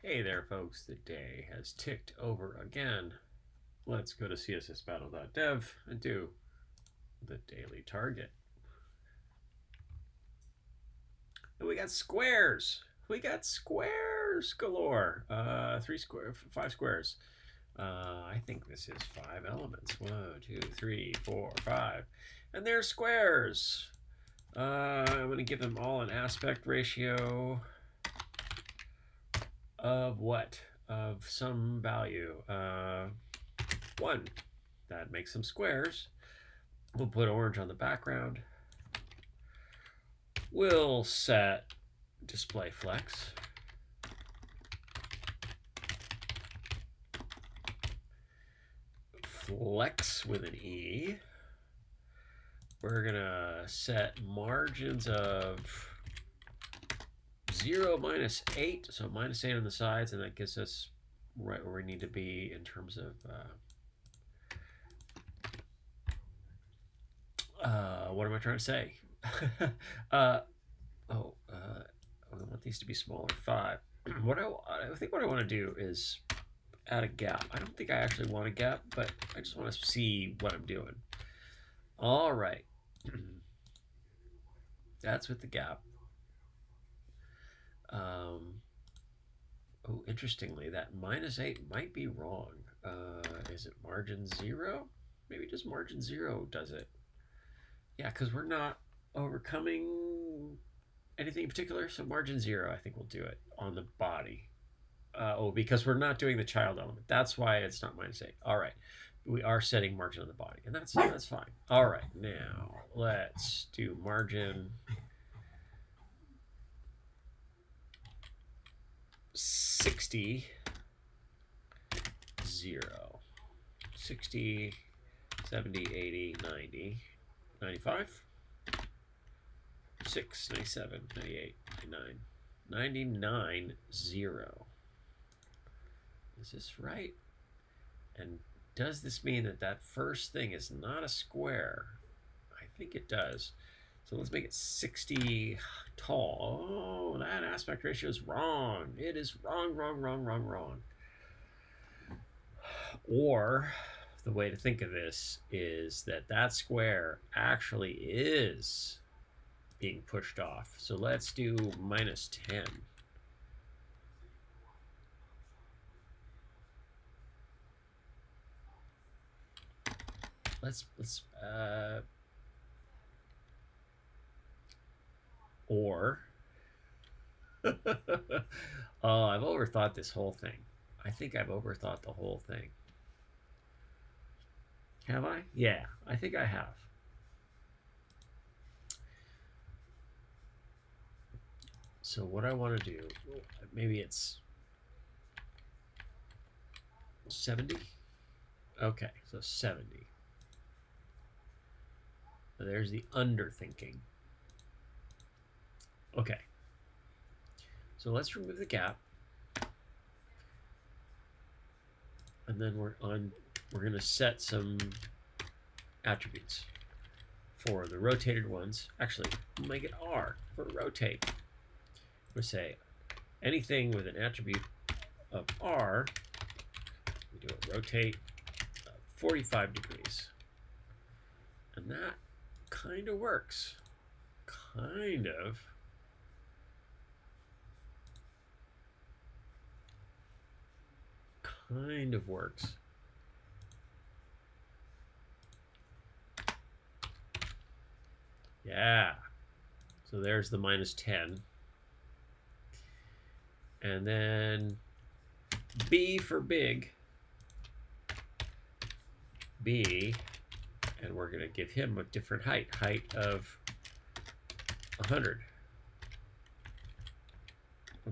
Hey there, folks. The day has ticked over again. Let's go to CSSBattle.dev and do the daily target. And we got squares. We got squares galore. 5 squares. I think this is 5 elements. 1, 2, 3, 4, 5. And they're squares. I'm going to give them all an aspect ratio of what? Of some value. 1. That makes them squares. We'll put orange on the background. We'll set display flex. Flex with an E. We're gonna set margins of 0, -8, so -8 on the sides, and that gives us right where we need to be in terms of what am I trying to say? I want these to be smaller. 5. I think what I want to do is add a gap. I don't think I actually want a gap, but I just want to see what I'm doing. All right. That's with the gap. Oh, interestingly, that -8 might be wrong. Is it margin 0? Maybe just margin 0 does it. Yeah, because we're not overcoming anything in particular, so margin 0, I think we'll do it on the body. Because we're not doing the child element. That's why it's not -8. All right. We are setting margin on the body, and that's fine. All right, now let's do margin 60, 0, 60, 70, 80, 90, 95, 6, 97, 98, 99, 99, 0. Is this right? And does this mean that that first thing is not a square? I think it does. So let's make it 60 tall. Oh, that aspect ratio is wrong. It is wrong, wrong, wrong, wrong, wrong. Or the way to think of this is that that square actually is being pushed off. So let's do -10. Or oh, I've overthought this whole thing. I think I've overthought the whole thing. Have I? Yeah, I think I have. So what I want to do, maybe it's 70. Okay, so 70. So there's the underthinking. Okay. So let's remove the gap. And then we're going to set some attributes for the rotated ones. Actually, we'll make it R for rotate. We'll say anything with an attribute of R, we do a rotate 45 degrees. And that kind of works. Kind of. Kind of works. Yeah. So there's the -10. And then B for big. B. And we're going to give him a different height. Height of 100.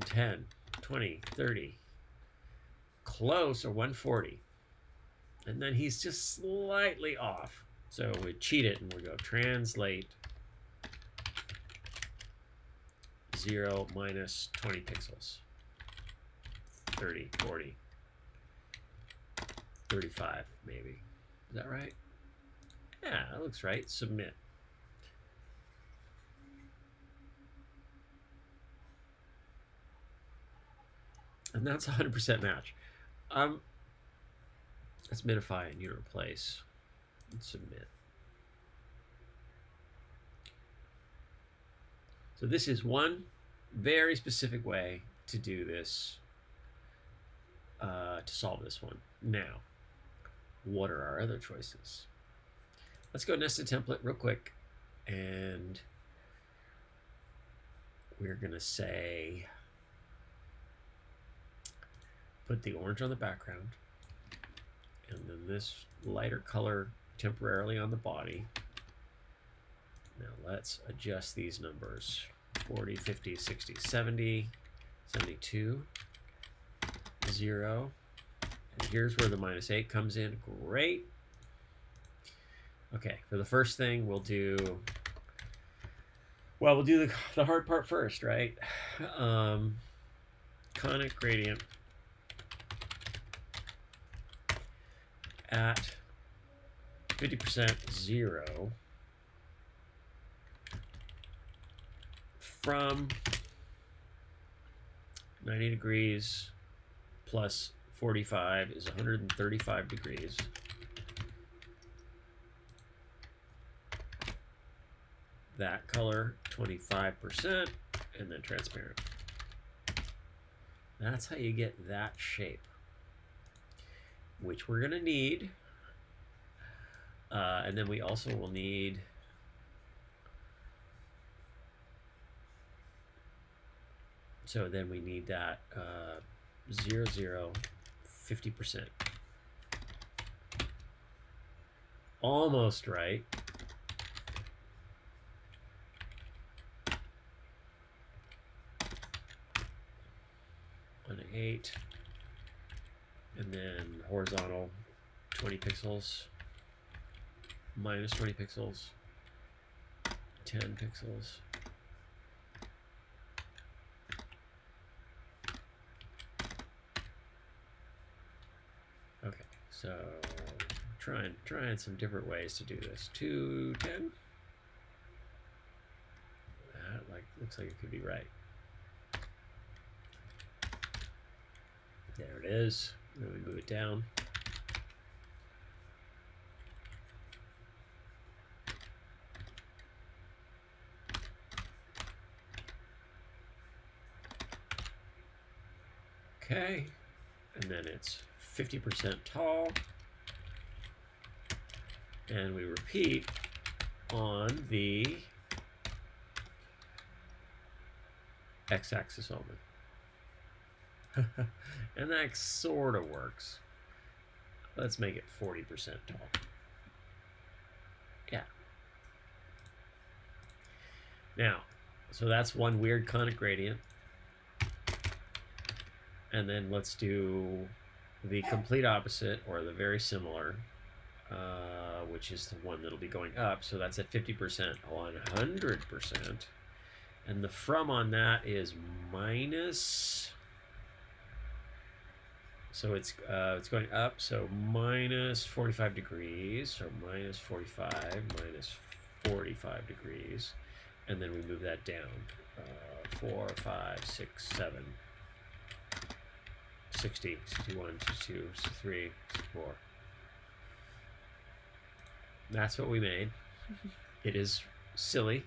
10, 20, 30. Close, or 140. And then he's just slightly off. So we cheat it and we go translate 0 minus 20 pixels. 30, 40, 35 maybe. Is that right? Yeah, that looks right. Submit. And that's 100% match. Let's minify and unit replace and submit. So this is one very specific way to do this, to solve this one. Now, what are our other choices? Let's go nested template real quick, and we're going to say, put the orange on the background, and then this lighter color temporarily on the body. Now let's adjust these numbers. 40, 50, 60, 70, 72, 0. And here's where the -8 comes in. Great. Okay, for the first thing, we'll do the hard part first, right? Conic gradient at 50% 0 from 90 degrees plus 45 is 135 degrees. That color 25% and then transparent. That's how you get that shape, which we're going to need. And then we also will need so then we need that 0, 0, 50%. Almost right. On 8, and then horizontal 20 pixels, minus 20 pixels, 10 pixels. Okay, so trying some different ways to do this. 210. That looks like it could be right. There it is. Then we move it down. Okay, and then it's 50% tall. And we repeat on the x-axis only. And that sort of works. Let's make it 40% tall. Yeah. Now, so that's one weird conic gradient. And then let's do the complete opposite, or the very similar, which is the one that'll be going up. So that's at 50%, 100%. And the from on that is minus. So it's going up, so minus 45 degrees, so minus 45, minus 45 degrees, and then we move that down. 4, 5, 6, 7, 60, 61, 62, 63, 64. That's what we made. It is silly.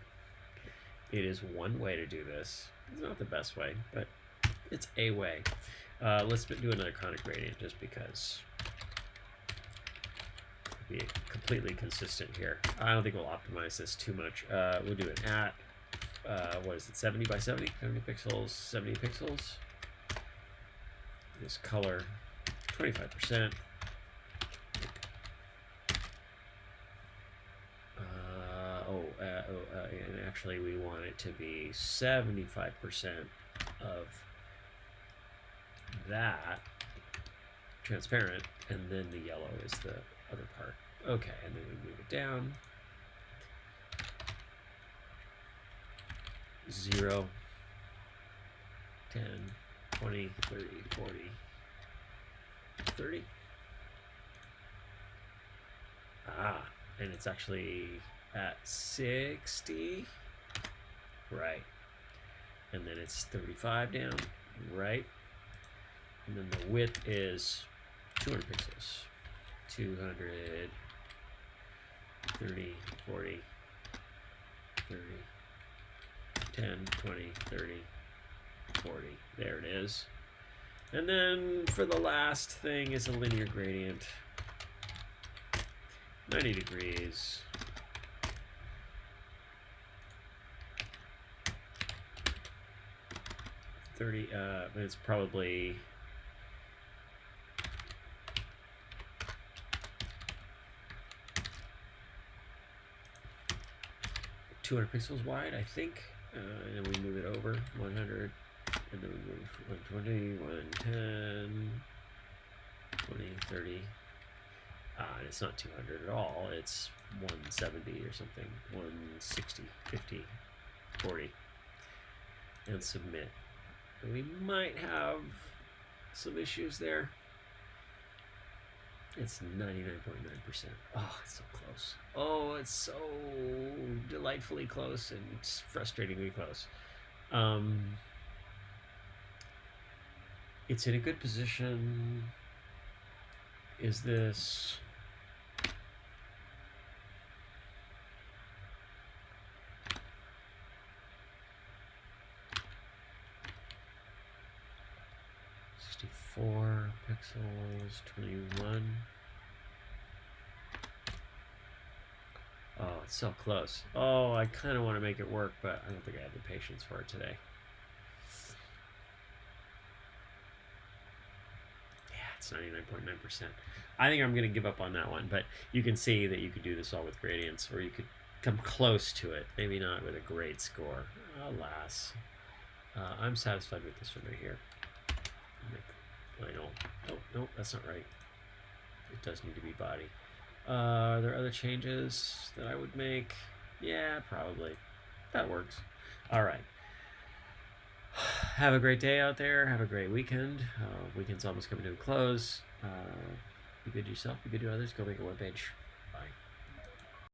It is one way to do this. It's not the best way, but it's a way. Let's do another conic gradient just because. Be completely consistent here. I don't think we'll optimize this too much. We'll do it at, what is it, 70 by 70? 70 pixels, 70 pixels. This color, 25%. And actually we want it to be 75% of that transparent, and then the yellow is the other part. Okay, and then we move it down. 0, 10, 20, 30, 40, 30. And it's actually at 60. Right. And then it's 35 down. Right. And then the width is 200 pixels. 200, 30, 40, 30, 10, 20, 30, 40. There it is. And then for the last thing is a linear gradient. 90 degrees. 30, it's probably 200 pixels wide, I think. And then we move it over 100, and then we move 120, 110, 20, 30. And it's not 200 at all. It's 170 or something. 160, 50, 40. And submit. And we might have some issues there. It's 99.9%. Oh, it's so close. Oh, it's so delightfully close and frustratingly close. It's in a good position. Is this... Four pixels, 21. Oh, it's so close. Oh, I kind of want to make it work, but I don't think I have the patience for it today. Yeah, it's 99.9%. I think I'm going to give up on that one, but you can see that you could do this all with gradients, or you could come close to it. Maybe not with a great score. Alas. I'm satisfied with this one right here. I don't. Oh, no, that's not right. It does need to be body. Are there other changes that I would make? Yeah, probably. That works. All right. Have a great day out there. Have a great weekend. Weekend's almost coming to a close. Be good to yourself. Be good to others. Go make a webpage.